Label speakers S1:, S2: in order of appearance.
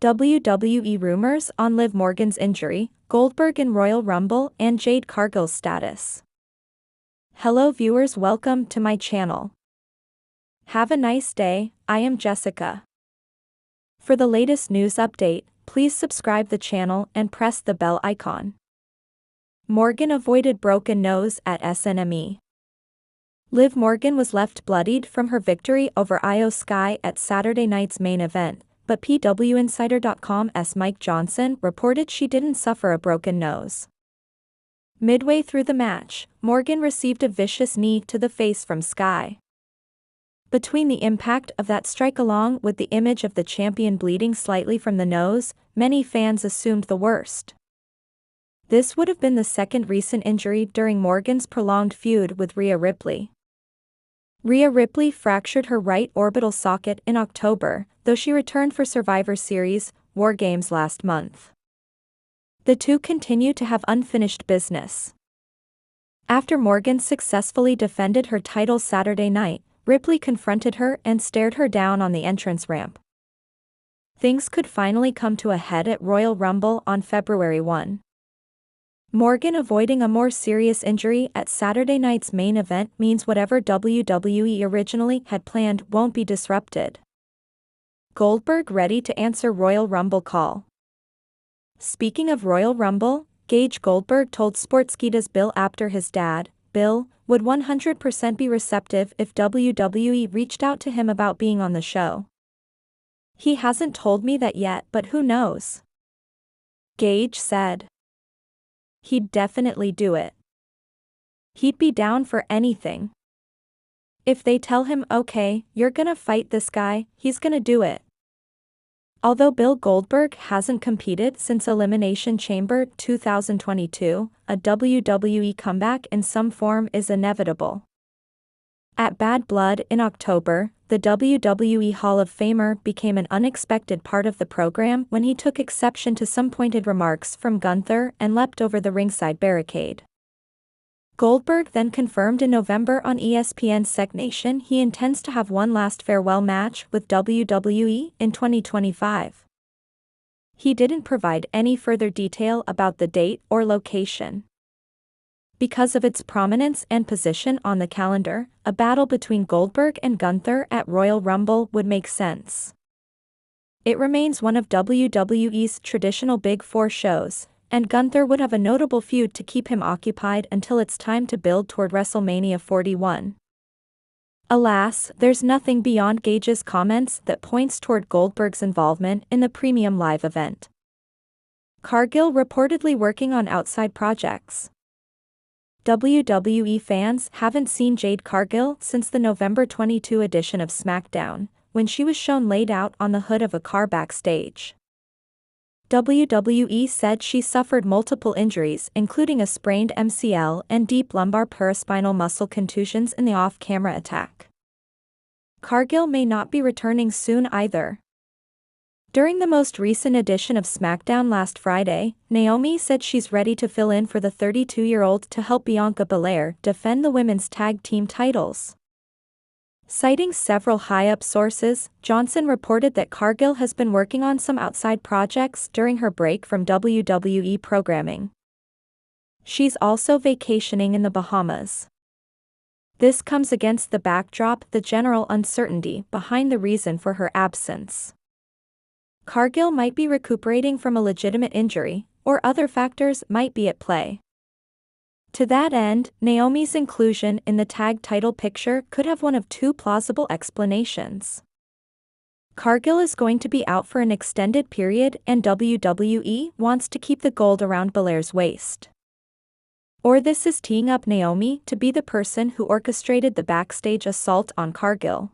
S1: WWE rumors on Liv Morgan's injury, Goldberg in Royal Rumble, and Jade Cargill's status. Hello viewers, welcome to my channel. Have a nice day. I am Jessica. For the latest news update, please subscribe the channel and press the bell icon. Morgan avoided broken nose at anoa'i. Liv Morgan was left bloodied from her victory over Io Sky at Saturday night's main event, but PWInsider.com's Mike Johnson reported she didn't suffer a broken nose. Midway through the match, Morgan received a vicious knee to the face from Sky. Between the impact of that strike along with the image of the champion bleeding slightly from the nose, many fans assumed the worst. This would have been the second recent injury during Morgan's prolonged feud with Rhea Ripley. Rhea Ripley fractured her right orbital socket in October, though she returned for Survivor Series War Games last month. The two continue to have unfinished business. After Morgan successfully defended her title Saturday night, Ripley confronted her and stared her down on the entrance ramp. Things could finally come to a head at Royal Rumble on February 1. Morgan avoiding a more serious injury at Saturday night's main event means whatever WWE originally had planned won't be disrupted. Goldberg ready to answer Royal Rumble call. Speaking of Royal Rumble, Gage Goldberg told Sportskeeda's Bill Apter his dad, Bill, would 100% be receptive if WWE reached out to him about being on the show. He hasn't told me that yet, but who knows? Gage said. He'd definitely do it. He'd be down for anything. If they tell him, okay, you're gonna fight this guy, he's gonna do it. Although Bill Goldberg hasn't competed since Elimination Chamber 2022, a WWE comeback in some form is inevitable. At Bad Blood in October, the WWE Hall of Famer became an unexpected part of the program when he took exception to some pointed remarks from Gunther and leapt over the ringside barricade. Goldberg then confirmed in November on ESPN's Sec Nation he intends to have one last farewell match with WWE in 2025. He didn't provide any further detail about the date or location. Because of its prominence and position on the calendar, a battle between Goldberg and Gunther at Royal Rumble would make sense. It remains one of WWE's traditional Big Four shows, and Gunther would have a notable feud to keep him occupied until it's time to build toward WrestleMania 41. Alas, there's nothing beyond Gage's comments that points toward Goldberg's involvement in the premium live event. Cargill reportedly working on outside projects. WWE fans haven't seen Jade Cargill since the November 22 edition of SmackDown, when she was shown laid out on the hood of a car backstage. WWE said she suffered multiple injuries including a sprained MCL and deep lumbar paraspinal muscle contusions in the off-camera attack. Cargill may not be returning soon either. During the most recent edition of SmackDown last Friday, Naomi said she's ready to fill in for the 32-year-old to help Bianca Belair defend the women's tag team titles. Citing several high-up sources, Johnson reported that Cargill has been working on some outside projects during her break from WWE programming. She's also vacationing in the Bahamas. This comes against the backdrop the general uncertainty behind the reason for her absence. Cargill might be recuperating from a legitimate injury, or other factors might be at play. To that end, Naomi's inclusion in the tag title picture could have one of two plausible explanations. Cargill is going to be out for an extended period and WWE wants to keep the gold around Belair's waist. Or this is teeing up Naomi to be the person who orchestrated the backstage assault on Cargill.